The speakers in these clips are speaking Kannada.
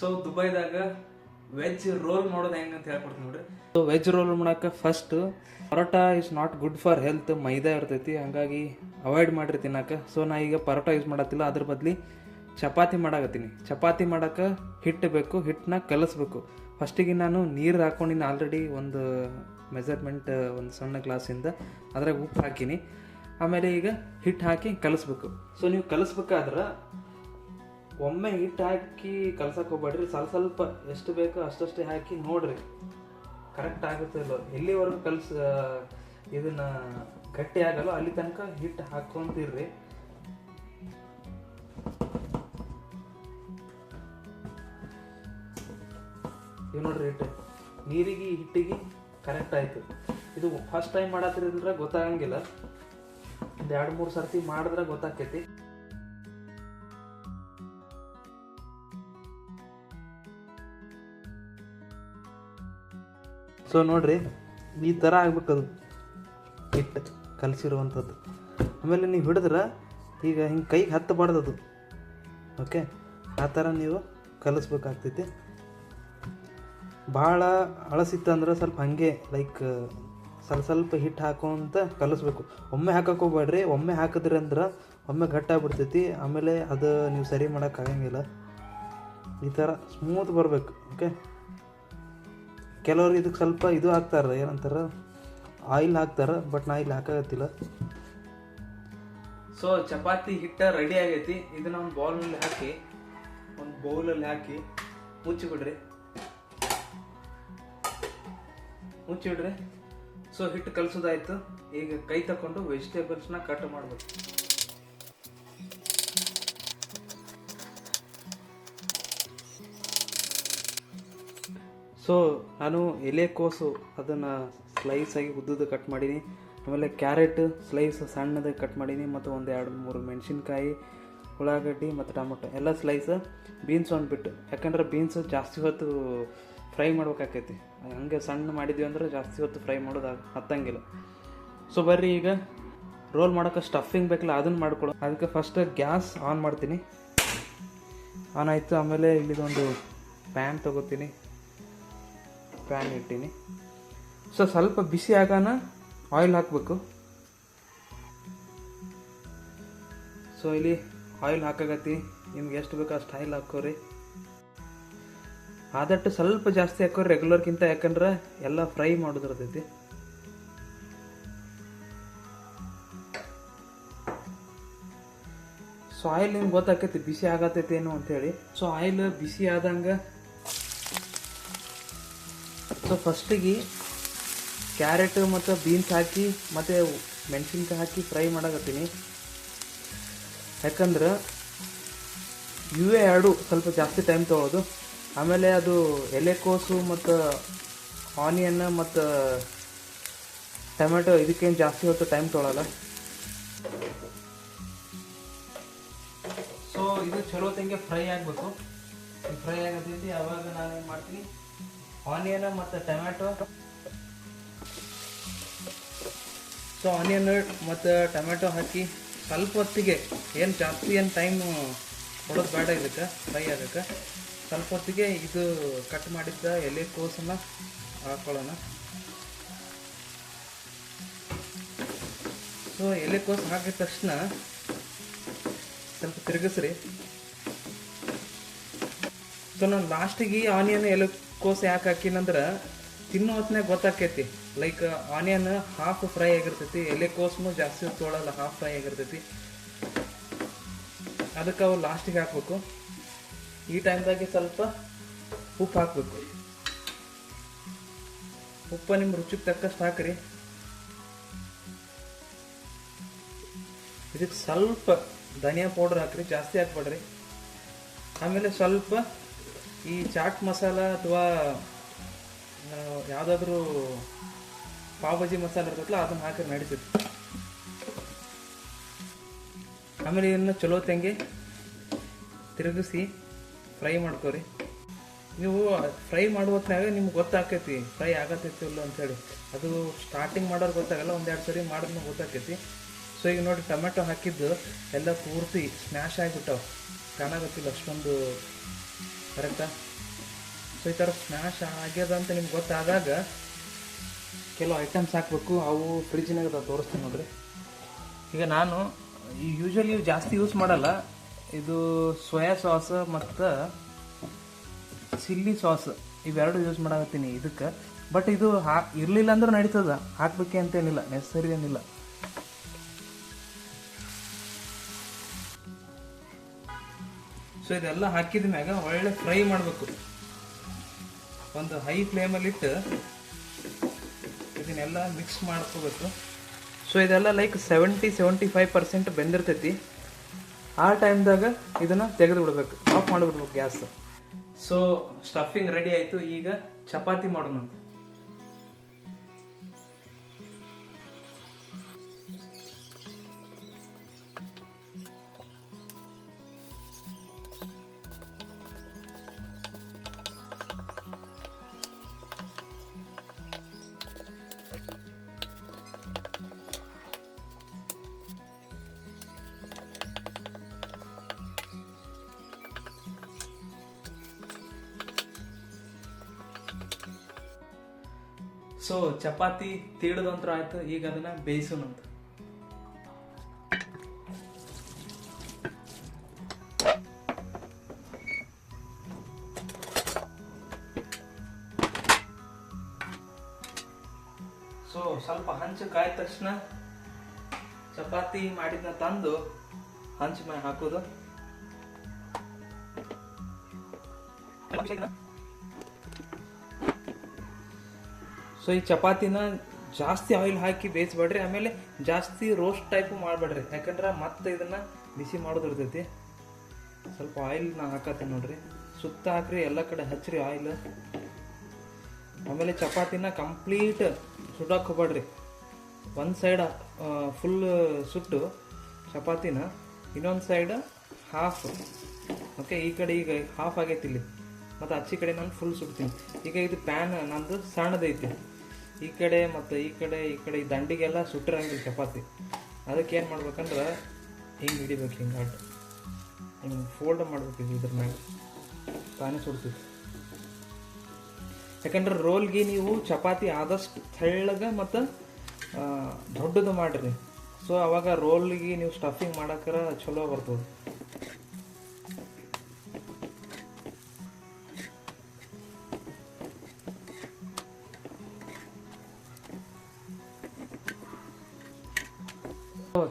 ಸೊ ದುಬೈದಾಗ ವೆಜ್ ರೋಲ್ ಮಾಡೋದು ಹೆಂಗೆ ಅಂತ ಹೇಳ್ಕೊಡ್ತೀನಿ ನೋಡ್ರಿ. ಸೊ ವೆಜ್ ರೋಲ್ ಮಾಡೋಕೆ first parotta is not good for health, maida ಇರ್ತೈತಿ, ಹಂಗಾಗಿ ಅವಾಯ್ಡ್ ಮಾಡಿರಿ ತಿನ್ನಕ್ಕೆ. ಸೊ ನಾ ಈಗ ಪರೋಟ ಯೂಸ್ ಮಾಡತ್ತಿಲ್ಲ, ಅದ್ರ ಬದಲಿ ಚಪಾತಿ ಮಾಡಾಕತ್ತೀನಿ. ಚಪಾತಿ ಮಾಡೋಕೆ ಹಿಟ್ಟು ಬೇಕು, ಹಿಟ್ಟನ್ನ ಕಲಿಸ್ಬೇಕು. ಫಸ್ಟಿಗೆ ನಾನು ನೀರು ಹಾಕೊಂಡಿನಿ ಆಲ್ರೆಡಿ ಒಂದು ಮೆಜರ್ಮೆಂಟ್ ಒಂದು ಸಣ್ಣ ಗ್ಲಾಸಿಂದ, ಅದ್ರಾಗ ಉಪ್ಪು ಹಾಕಿನಿ. ಆಮೇಲೆ ಈಗ ಹಿಟ್ಟು ಹಾಕಿ ಕಲಿಸ್ಬೇಕು. ಸೊ ನೀವು ಕಲಿಸ್ಬೇಕಾದ್ರೆ ಒಮ್ಮೆ ಹಿಟ್ಟು ಹಾಕಿ ಕಲ್ಸಕ್ಕೆ ಹೋಗ್ಬೇಡ್ರಿ, ಸ್ವಲ್ಪ ಎಷ್ಟು ಬೇಕೋ ಅಷ್ಟಷ್ಟೇ ಹಾಕಿ ನೋಡ್ರಿ ಕರೆಕ್ಟ್ ಆಗುತ್ತೆ ಇಲ್ಲೋ. ಎಲ್ಲಿವರೆಗೂ ಇದನ್ನು ಗಟ್ಟಿ ಆಗಲ್ಲ ಅಲ್ಲಿ ತನಕ ಹಿಟ್ಟು ಹಾಕ್ಕೊಂತಿರ್ರಿ. ಇವು ನೋಡ್ರಿ ಹಿಟ್ಟು ನೀರಿಗೆ ಹಿಟ್ಟಿಗೆ ಕರೆಕ್ಟ್ ಆಯಿತು. ಇದು ಫಸ್ಟ್ ಟೈಮ್ ಮಾಡತ್ತಿದ್ರೆ ಗೊತ್ತಾಗಂಗಿಲ್ಲ, ಒಂದು 2-3 ಸರ್ತಿ ಮಾಡಿದ್ರೆ ಗೊತ್ತಾಕೈತಿ. ಸೊ ನೋಡ್ರಿ ಈ ಥರ ಆಗ್ಬೇಕದು ಹಿಟ್ಟು ಕಲಸಿರುವಂಥದ್ದು. ಆಮೇಲೆ ನೀವು ಹಿಡಿದ್ರೆ ಈಗ ಹಿಂಗೆ ಕೈಗೆ ಹತ್ತಬಾರ್ದದು. ಓಕೆ, ಆ ಥರ ನೀವು ಕಲಿಸ್ಬೇಕಾಗ್ತೈತಿ. ಭಾಳ ಅಳಸಿತ್ತಂದ್ರೆ ಸ್ವಲ್ಪ ಹಾಗೆ ಲೈಕ್ ಸ್ವಲ್ಪ ಹಿಟ್ಟು ಹಾಕೋಂತ ಕಲಿಸ್ಬೇಕು. ಒಮ್ಮೆ ಹಾಕಕ್ಕೆ ಹೋಗ್ಬೇಡ್ರಿ. ಒಮ್ಮೆ ಹಾಕಿದ್ರಿ ಅಂದ್ರೆ ಒಮ್ಮೆ ಗಟ್ಟಾಗ್ಬಿಡ್ತೈತಿ, ಆಮೇಲೆ ಅದು ನೀವು ಸರಿ ಮಾಡೋಕ್ಕಾಗಂಗಿಲ್ಲ. ಈ ಥರ ಸ್ಮೂತ್ ಬರಬೇಕು. ಓಕೆ, ಕೆಲವ್ರು ಇದಕ್ಕೆ ಸ್ವಲ್ಪ ಇದು ಹಾಕ್ತಾರೆ, ಏನಂತಾರೆ ಆಯಿಲ್ ಹಾಕ್ತಾರೆ, ಬಟ್ ನಾ ಇಲ್ಲಿ ಹಾಕಾಗತ್ತಿಲ್ಲ. ಸೊ ಚಪಾತಿ ಹಿಟ್ಟ ರೆಡಿ ಆಗೈತಿ. ಇದನ್ನ ಒಂದು ಬೌಲಲ್ಲಿ ಹಾಕಿ ಮುಚ್ಚಿಬಿಡ್ರಿ. ಸೊ ಹಿಟ್ಟು ಕಲಸೋದಾಯ್ತು. ಈಗ ಕೈ ತಗೊಂಡು ವೆಜಿಟೇಬಲ್ಸ್ನ ಕಟ್ ಮಾಡಬೇಕು. ಸೊ ನಾನು ಎಲೆಕೋಸು ಅದನ್ನು ಸ್ಲೈಸಾಗಿ ಉದ್ದದ ಕಟ್ ಮಾಡೀನಿ. ಆಮೇಲೆ ಕ್ಯಾರೆಟ್ ಸ್ಲೈಸ್ ಸಣ್ಣದಾಗಿ ಕಟ್ ಮಾಡೀನಿ, ಮತ್ತು ಒಂದು 2-3 ಮೆಣಸಿನ್ಕಾಯಿ, ಉಳ್ಳಾಗಡ್ಡಿ ಮತ್ತು ಟೊಮೊಟೊ ಎಲ್ಲ ಸ್ಲೈಸ್. ಬೀನ್ಸ್ ಒಂದು ಬಿಟ್ಟು, ಯಾಕಂದ್ರೆ ಬೀನ್ಸ್ ಜಾಸ್ತಿ ಹೊತ್ತು ಫ್ರೈ ಮಾಡ್ಬೇಕಾಕೈತಿ. ಹಂಗೆ ಸಣ್ಣ ಮಾಡಿದ್ವಿ ಅಂದ್ರೆ ಜಾಸ್ತಿ ಹೊತ್ತು ಫ್ರೈ ಮಾಡೋದು ಹತ್ತಂಗಿಲ್ಲ. ಸೊ ಬರ್ರಿ ಈಗ ರೋಲ್ ಮಾಡೋಕೆ ಸ್ಟಫಿಂಗ್ ಬೇಕಲ್ಲ ಅದನ್ನು ಮಾಡ್ಕೊಳ್ಳೋ. ಅದಕ್ಕೆ ಫಸ್ಟ್ ಗ್ಯಾಸ್ ಆನ್ ಮಾಡ್ತೀನಿ. ಆನ್ ಆಯಿತು. ಆಮೇಲೆ ಇಲ್ಲಿದೊಂದು ಪ್ಯಾನ್ ತೊಗೋತೀನಿ, ಪ್ಯಾನ್ ಇಟ್ಟೀನಿ. ಸೊ ಸ್ವಲ್ಪ ಬಿಸಿ ಆಗಾನ ಆಯಿಲ್ ಹಾಕಬೇಕು. ಸೊ ಇಲ್ಲಿ ಆಯಿಲ್ ಹಾಕಾಗತ್ತಿ. ನಿಮ್ಗೆ ಎಷ್ಟು ಬೇಕೋ ಅಷ್ಟು ಆಯಿಲ್ ಹಾಕೋರಿ. ಆದಷ್ಟು ಸ್ವಲ್ಪ ಜಾಸ್ತಿ ಹಾಕೋರಿ ರೆಗ್ಯುಲರ್ಗಿಂತ, ಯಾಕಂದ್ರೆ ಎಲ್ಲ ಫ್ರೈ ಮಾಡೋದಿರ್ತೈತಿ. ಸೊ ಆಯಿಲ್ ನಿಮ್ಗೆ ಗೊತ್ತಾಕೈತಿ ಬಿಸಿ ಆಗತೈತಿ ಏನು ಅಂತೇಳಿ. ಸೊ ಆಯಿಲ್ ಬಿಸಿ ಆದಂಗೆ ಸೊ ಫಸ್ಟಿಗೆ ಕ್ಯಾರೆಟ್ ಮತ್ತು ಬೀನ್ಸ್ ಹಾಕಿ ಮತ್ತು ಮೆಣಸಿನ್ಕಾಯಿ ಹಾಕಿ ಫ್ರೈ ಮಾಡಕತ್ತೀನಿ. ಯಾಕಂದ್ರೆ ಇವೇ ಎರಡು ಸ್ವಲ್ಪ ಜಾಸ್ತಿ ಟೈಮ್ ತೊಗೊಳೋದು. ಆಮೇಲೆ ಅದು ಎಲೆಕೋಸು ಮತ್ತು ಆನಿಯನ್ ಮತ್ತು ಟೊಮೆಟೊ ಇದಕ್ಕೇನು ಜಾಸ್ತಿ ಹೊತ್ತು ಟೈಮ್ ತೊಗೊಳಲ್ಲ. ಸೊ ಇದು ಚಲೋ ತಂಗೆ ಫ್ರೈ ಆಗಬೇಕು. ಫ್ರೈ ಆಗತೈತಿ. ಆವಾಗ ನಾನು ಏನು ಮಾಡ್ತೀನಿ, ಆನಿಯನ್ ಮತ್ತು ಟೊಮ್ಯಾಟೊ. ಸೊ ಆನಿಯನ್ ಮತ್ತು ಟೊಮ್ಯಾಟೊ ಹಾಕಿ ಸ್ವಲ್ಪ ಹೊತ್ತಿಗೆ, ಏನು ಜಾಸ್ತಿ ಟೈಮ್ ಕೊಡೋದು ಬೇಡ ಇದಕ್ಕೆ ಫ್ರೈ ಆಗೋಕ್ಕೆ. ಸ್ವಲ್ಪ ಹೊತ್ತಿಗೆ ಇದು ಕಟ್ ಮಾಡಿದ್ದ ಎಲೆಕೋಸನ್ನು ಹಾಕೊಳ್ಳೋಣ. ಸೊ ಎಲೆಕೋಸು ಹಾಕಿದ ತಕ್ಷಣ ಸ್ವಲ್ಪ ತಿರುಗಿಸ್ರಿ. ಸೊ ನಾನು ಲಾಸ್ಟಿಗೆ ಆನಿಯನ್ ಎಲೆಕೋಸು ಯಾಕೆ ಹಾಕಿನಂದ್ರೆ ತಿನ್ನೋ ಹೊತ್ತಿನಾಗ ಗೊತ್ತಾಕೈತಿ. ಲೈಕ್ ಆನಿಯನ್ ಹಾಫ್ ಫ್ರೈ ಆಗಿರ್ತೈತಿ, ಎಲೆಕೋಸು ಜಾಸ್ತಿ ತೊಗೊಳಲ್ಲ, ಹಾಫ್ ಫ್ರೈ ಆಗಿರ್ತೈತಿ. ಅದಕ್ಕೆ ಅವು ಲಾಸ್ಟಿಗೆ ಹಾಕಬೇಕು. ಈ ಟೈಮ್ದಾಗೆ ಸ್ವಲ್ಪ ಉಪ್ಪು ಹಾಕಬೇಕು. ಉಪ್ಪು ನಿಮ್ಮ ರುಚಿಗೆ ತಕ್ಕಷ್ಟು ಹಾಕ್ರಿ. ಇದಕ್ಕೆ ಸ್ವಲ್ಪ ಧನಿಯಾ ಪೌಡರ್ ಹಾಕ್ರಿ, ಜಾಸ್ತಿ ಹಾಕ್ಬೇಡ್ರಿ. ಆಮೇಲೆ ಸ್ವಲ್ಪ ಈ ಚಾಟ್ ಮಸಾಲ ಅಥವಾ ಯಾವುದಾದ್ರೂ ಪಾವ್ ಭಾಜಿ ಮಸಾಲೆ ಇರ್ತೈತಲ್ಲ ಅದನ್ನು ಹಾಕಿ ನಡೀತೈತಿ. ಆಮೇಲೆ ಇದನ್ನು ಚಲೋ ತಂಗಿ ತಿರುಗಿಸಿ ಫ್ರೈ ಮಾಡ್ಕೋರಿ. ನೀವು ಫ್ರೈ ಮಾಡುವತ್ನಾಗ ನಿಮ್ಗೆ ಗೊತ್ತಾಕೈತಿ ಫ್ರೈ ಆಗತೈತಿ ಇಲ್ಲ ಅಂಥೇಳಿ. ಅದು ಸ್ಟಾರ್ಟಿಂಗ್ ಮಾಡೋರು ಗೊತ್ತಾಗಲ್ಲ, 1-2 ಸರಿ ಮಾಡಿದ್ಮೇಲೆ ಗೊತ್ತಾಕೈತಿ. ಸೊ ಈಗ ನೋಡಿ ಟೊಮೆಟೊ ಹಾಕಿದ್ದು ಎಲ್ಲ ಪೂರ್ತಿ ಸ್ಮ್ಯಾಶ್ ಆಗಿಬಿಟ್ಟವು, ಕಾಣಾಗತ್ತಿಲ್ಲ ಅಷ್ಟೊಂದು ಕರೆಕ್ಟಾ. ಸೊ ಈ ಥರ ಸ್ಮ್ಯಾಶ್ ಆಗ್ಯದ ಅಂತ ನಿಮ್ಗೆ ಗೊತ್ತಾದಾಗ ಕೆಲವು ಐಟಮ್ಸ್ ಹಾಕಬೇಕು. ಅವು ಫ್ರಿಜ್ನಾಗ ತೋರಿಸ್ತೀನಿ ನೋಡ್ರಿ. ಈಗ ನಾನು ಯೂಶ್ವಲಿ ಜಾಸ್ತಿ ಯೂಸ್ ಮಾಡಲ್ಲ. ಇದು ಸೋಯಾ ಸಾಸ್ ಮತ್ತು ಚಿಲ್ಲಿ ಸಾಸ್ ಇವೆರಡು ಯೂಸ್ ಮಾಡಕತ್ತೀನಿ ಇದಕ್ಕೆ. ಬಟ್ ಇದು ಇರಲಿಲ್ಲ ಅಂದ್ರೆ ನಡೀತದ, ಹಾಕ್ಬೇಕೆ ಅಂತೇನಿಲ್ಲ, ನೆಸಸರಿ ಏನಿಲ್ಲ. ಸೊ ಇದೆಲ್ಲ ಹಾಕಿದ ಮ್ಯಾಗ ಒಳ್ಳೆ ಫ್ರೈ ಮಾಡಬೇಕು. ಒಂದು ಹೈ ಫ್ಲೇಮಲ್ಲಿಟ್ಟು ಇದನ್ನೆಲ್ಲ ಮಿಕ್ಸ್ ಮಾಡ್ಕೋಬೇಕು. ಸೊ ಇದೆಲ್ಲ ಲೈಕ್ 70-75% ಬೆಂದಿರ್ತೈತಿ. ಆ ಟೈಮ್ದಾಗ ಇದನ್ನು ತೆಗೆದು ಬಿಡ್ಬೇಕು, ಆಫ್ ಮಾಡಿಬಿಡ್ಬೇಕು ಗ್ಯಾಸ್. ಸೊ ಸ್ಟಫಿಂಗ್ ರೆಡಿ ಆಯಿತು. ಈಗ ಚಪಾತಿ ಮಾಡೋಣ. ಸೊ ಚಪಾತಿ ತೀಡದಂತ್ರ ಆಯ್ತು. ಈಗ ಅದನ್ನ ಬೇಯಿಸೋಣಂತ. ಸೊ ಸ್ವಲ್ಪ ಹಂಚು ಕಾಯ್ದ ತಕ್ಷಣ ಚಪಾತಿ ಮಾಡಿದ್ನ ತಂದು ಹಂಚು ಮೇಲೆ ಹಾಕೋದು. ಸೊ ಈ ಚಪಾತಿನ ಜಾಸ್ತಿ ಆಯಿಲ್ ಹಾಕಿ ಬೇಯಿಸ್ಬೇಡ್ರಿ, ಆಮೇಲೆ ಜಾಸ್ತಿ ರೋಸ್ಟ್ ಟೈಪು ಮಾಡಬೇಡ್ರಿ, ಯಾಕಂದ್ರೆ ಮತ್ತೆ ಇದನ್ನ ಬಿಸಿ ಮಾಡೋದಿರ್ತೈತಿ. ಸ್ವಲ್ಪ ಆಯಿಲ್ ನಾ ಹಾಕತ್ತೀನಿ ನೋಡ್ರಿ. ಸುತ್ತ ಹಾಕ್ರಿ, ಎಲ್ಲ ಕಡೆ ಹಚ್ಚ್ರಿ ಆಯಿಲ್. ಆಮೇಲೆ ಚಪಾತಿನ ಕಂಪ್ಲೀಟ್ ಸುಡಕ್ಕೆ ಹೋಗ್ಬೇಡ್ರಿ. ಒಂದು ಸೈಡ್ ಫುಲ್ ಸುಟ್ಟು ಚಪಾತಿನ ಇನ್ನೊಂದು ಸೈಡ್ ಹಾಫ್. ಓಕೆ, ಈ ಕಡೆ ಈಗ ಹಾಫ್ ಆಗೈತಿ ಇಲ್ಲಿ, ಮತ್ತು ಆಚೆ ಕಡೆ ನಾನು ಫುಲ್ ಸುಡ್ತೀನಿ. ಈಗ ಇದು ಪ್ಯಾನ್ ನಂದು ಸಣ್ಣದೈತಿ. ಈ ಕಡೆ ಮತ್ತು ಈ ಕಡೆ ಈ ದಂಡಿಗೆಲ್ಲ ಸುಟ್ಟಿರಂಗಿಲ್ಲ ಚಪಾತಿ. ಅದಕ್ಕೆ ಏನು ಮಾಡ್ಬೇಕಂದ್ರೆ ಹಿಂಗೆ ಹಿಡಿಬೇಕು, ಹಿಂಗೆ ಫೋಲ್ಡ್ ಮಾಡ್ಬೇಕು ಇದ್ರ ಮ್ಯಾಗ, ತಾನೇ ಸುಡ್ತೀವಿ. ಯಾಕಂದ್ರೆ ರೋಲ್ಗೆ ನೀವು ಚಪಾತಿ ಆದಷ್ಟು ತೆಳ್ಳಗೆ ಮತ್ತು ದೊಡ್ಡದು ಮಾಡಿರಿ. ಸೊ ಅವಾಗ ರೋಲ್ಗೆ ನೀವು ಸ್ಟಫಿಂಗ್ ಮಾಡಕ್ರ ಚಲೋ ಬರ್ತದೆ.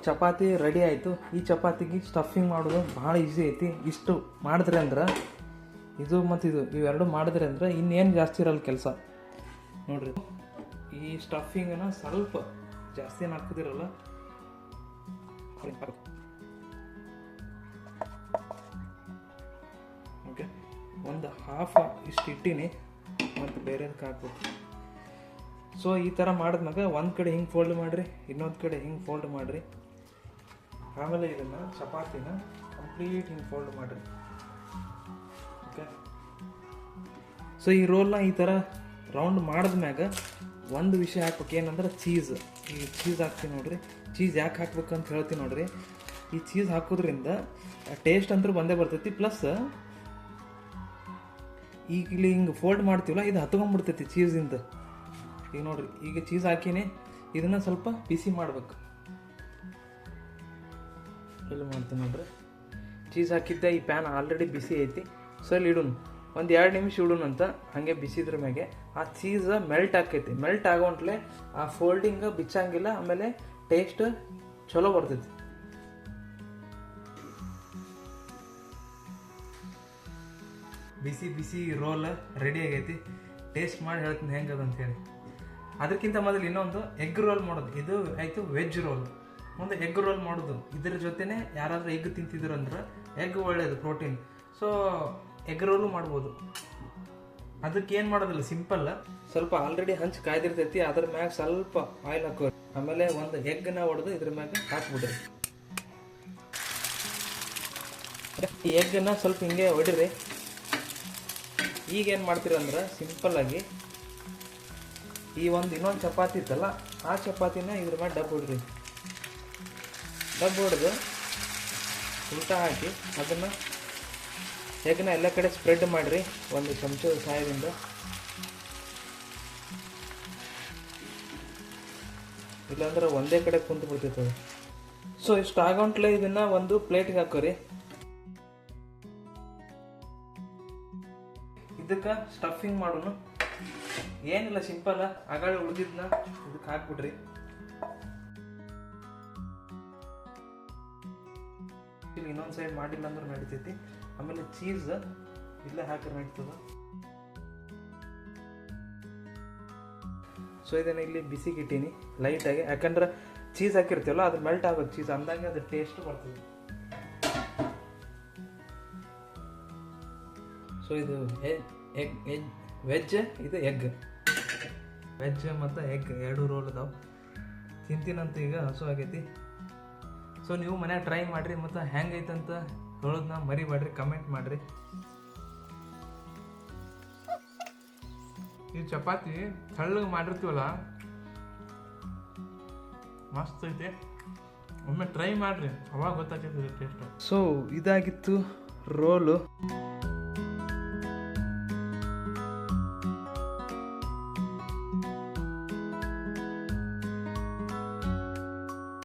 ಚಪಾತಿ ರೆಡಿ ಆಯಿತು. ಈ ಚಪಾತಿಗೆ ಸ್ಟಫಿಂಗ್ ಮಾಡೋದು ಭಾಳ ಈಸಿ ಐತಿ. ಇಷ್ಟು ಮಾಡಿದ್ರಿ ಅಂದ್ರೆ, ಇದು ಮತ್ತು ಇದು ಇವೆರಡು ಮಾಡಿದ್ರಿ ಅಂದ್ರೆ ಇನ್ನೇನು ಜಾಸ್ತಿ ಇರಲ್ಲ ಕೆಲಸ ನೋಡ್ರಿ. ಈ ಸ್ಟಫಿಂಗನ್ನ ಸ್ವಲ್ಪ ಜಾಸ್ತಿ ಏನು ಹಾಕೋದಿರಲ್ಲ. ಓಕೆ, ಒಂದು ಹಾಫ್ ಇಷ್ಟು ಇಟ್ಟಿನಿ, ಮತ್ತು ಬೇರೆದಕ್ಕೆ ಹಾಕ್ಬೇಕು. ಸೊ ಈ ಥರ ಮಾಡಿದ್ಮ್ಯಾಗ ಒಂದು ಕಡೆ ಹಿಂಗೆ ಫೋಲ್ಡ್ ಮಾಡಿರಿ, ಇನ್ನೊಂದು ಕಡೆ ಹಿಂಗೆ ಫೋಲ್ಡ್ ಮಾಡಿರಿ. ಆಮೇಲೆ ಇದನ್ನು ಚಪಾತಿನ ಕಂಪ್ಲೀಟ್ ಹಿಂಗೆ ಫೋಲ್ಡ್ ಮಾಡಿರಿ. ಓಕೆ, ಸೊ ಈ ರೋಲ್ನ ಈ ಥರ ರೌಂಡ್ ಮಾಡಿದ್ಮ್ಯಾಗ ಒಂದು ವಿಷಯ ಹಾಕ್ಬೇಕು, ಏನಂದ್ರೆ ಚೀಸ್. ಈ ಚೀಸ್ ಹಾಕ್ತೀನಿ ನೋಡ್ರಿ. ಚೀಸ್ ಯಾಕೆ ಹಾಕ್ಬೇಕಂತ ಹೇಳ್ತೀನಿ ನೋಡ್ರಿ. ಈ ಚೀಸ್ ಹಾಕೋದ್ರಿಂದ ಟೇಸ್ಟ್ ಅಂತೂ ಬಂದೇ ಬರ್ತೈತಿ. ಪ್ಲಸ್ ಈಗ ಇಲ್ಲಿ ಹಿಂಗೆ ಫೋಲ್ಡ್ ಮಾಡ್ತೀವಲ್ಲ, ಇದು ಹತ್ಕೊಂಡ್ಬಿಡ್ತೈತಿ ಚೀಸಿಂದ. ಈಗ ನೋಡ್ರಿ, ಈಗ ಚೀಸ್ ಹಾಕಿನಿ, ಇದನ್ನು ಸ್ವಲ್ಪ ಬಿಸಿ ಮಾಡ್ಬೇಕು. ಇಲ್ಲಿ ಮಾಡ್ತೀನಿ ನೋಡ್ರಿ. ಚೀಸ್ ಹಾಕಿದ್ದೆ, ಈ ಪ್ಯಾನ್ ಆಲ್ರೆಡಿ ಬಿಸಿ ಐತಿ. ಸೊ ಇಲ್ಲಿ ಇಡೋಣ, ಒಂದು 2 ನಿಮಿಷ ಇಡೋಣ ಅಂತ. ಹಾಗೆ ಬಿಸಿದ್ರ ಮ್ಯಾಗೆ ಆ ಚೀಸ್ ಮೆಲ್ಟ್ ಆಕೈತಿ. ಮೆಲ್ಟ್ ಆಗೋಂಟ್ಲೆ ಆ ಫೋಲ್ಡಿಂಗ್ ಬಿಚ್ಚಂಗಿಲ್ಲ, ಆಮೇಲೆ ಟೇಸ್ಟ್ ಚಲೋ ಬರ್ತೈತಿ. ಬಿಸಿ ಬಿಸಿ ರೋಲ್ ರೆಡಿ ಆಗೈತಿ. ಟೇಸ್ಟ್ ಮಾಡಿ ಹೇಳ್ತೀನಿ ಹೆಂಗದ ಅಂತೇಳಿ. ಅದಕ್ಕಿಂತ ಮೊದಲು ಇನ್ನೊಂದು ಎಗ್ ರೋಲ್ ಮಾಡೋದು. ಇದು ಆಯಿತು ವೆಜ್ ರೋಲ್. ಮುಂದೆ ಎಗ್ ರೋಲ್ ಮಾಡೋದು. ಇದ್ರ ಜೊತೆನೆ ಯಾರಾದರೂ ಎಗ್ ತಿಂತಿದ್ರು ಅಂದ್ರೆ ಎಗ್ ಒಳ್ಳೆಯದು, ಪ್ರೋಟೀನ್. ಸೊ ಎಗ್ ರೋಲು ಮಾಡ್ಬೋದು. ಅದಕ್ಕೆ ಏನು ಮಾಡೋದಿಲ್ಲ, ಸಿಂಪಲ್. ಸ್ವಲ್ಪ ಆಲ್ರೆಡಿ ಹಂಚು ಕಾಯ್ದಿರ್ತೈತಿ, ಅದ್ರ ಮ್ಯಾಗ ಸ್ವಲ್ಪ ಆಯಿಲ್ ಹಾಕೋ. ಆಮೇಲೆ ಒಂದು ಎಗ್ನ ಹೊಡೆದು ಇದ್ರ ಮ್ಯಾಗ ಹಾಕ್ಬಿಡ್ರಿ. ಈ ಎಗ್ಗನ್ನ ಸ್ವಲ್ಪ ಹಿಂಗೆ ಹೊಡಿರಿ. ಈಗೇನು ಮಾಡ್ತೀರಂದ್ರೆ ಸಿಂಪಲ್ಲಾಗಿ ಈ ಇನ್ನೊಂದು ಚಪಾತಿ ಇತ್ತಲ್ಲ, ಆ ಚಪಾತಿನ ಇದ್ರ ಮೇಲೆ ಡಬ್ಬ ಹೊಡ್ರಿ. ಡಬ್ಬ ಹೊಡೆದು ಉಲ್ಟಾ ಹಾಕಿ ಅದನ್ನು ಎಗ್ನ ಎಲ್ಲ ಕಡೆ ಸ್ಪ್ರೆಡ್ ಮಾಡಿರಿ ಒಂದು ಚಮಚದ ಸಹಾಯದಿಂದ. ಇಲ್ಲಾಂದ್ರೆ ಒಂದೇ ಕಡೆ ಕುಂತು ಬಿಡ್ತೈತೆ. ಸೊ ಇಷ್ಟು ಆಗಂಟ್ಲೆ ಇದನ್ನು ಒಂದು ಪ್ಲೇಟ್ಗೆ ಹಾಕೋರಿ. ಇದಕ್ಕೆ ಸ್ಟಫಿಂಗ್ ಮಾಡೋಣ. ಏನಿಲ್ಲ, ಸಿಂಪಲ್. ಆಗಾಳೆ ಉಳಿದಿದ್ನ ಇದಕ್ಕೆ ಹಾಕ್ಬಿಡ್ರಿ. ಇನ್ನೊಂದು ಸೈಡ್ ಮಾಡಿಲ್ಲ ಅಂದ್ರೆ ನಡಿತೈತಿ. ಆಮೇಲೆ ಚೀಸ್ ಇಲ್ಲೇ ಹಾಕಿ ನಡೀತದ. ಸೊ ಇದನ್ನು ಇಲ್ಲಿ ಬಿಸಿಗೆ ಇಟ್ಟೀನಿ ಲೈಟಾಗಿ, ಯಾಕಂದ್ರೆ ಚೀಸ್ ಹಾಕಿರ್ತೀವಲ್ಲ ಅದು ಮೆಲ್ಟ್ ಆಗ್ಬೇಕು. ಚೀಸ್ ಅಂದಂಗೆ ಅದು ಟೇಸ್ಟ್ ಬರ್ತದೆ. ಸೊ ಇದು ವೆಜ್, ಇದು ಎಗ್. ವೆಜ್ ಮತ್ತು ಎಗ್ ಎರಡು ರೋಲ್ ಅದಾವೆ. ತಿಂತೀನಂತ ಈಗ ಹಸು ಆಗೈತಿ. ಸೊ ನೀವು ಮನ್ಯಾಗ ಟ್ರೈ ಮಾಡಿರಿ, ಮತ್ತು ಹೆಂಗೈತಂತ ಹೇಳೋದನ್ನ ಮರಿಬೇಡ್ರಿ, ಕಮೆಂಟ್ ಮಾಡಿರಿ. ಈ ಚಪಾತಿ ತೆಳ್ಳಗೆ ಮಾಡಿರ್ತೀವಲ್ಲ, ಮಸ್ತ್ ಐತಿ. ಒಮ್ಮೆ ಟ್ರೈ ಮಾಡಿರಿ, ಅವಾಗ ಗೊತ್ತಾಗ್ತದೆ ಟೇಸ್ಟ್. ಸೊ ಇದಾಗಿತ್ತು ರೋಲು.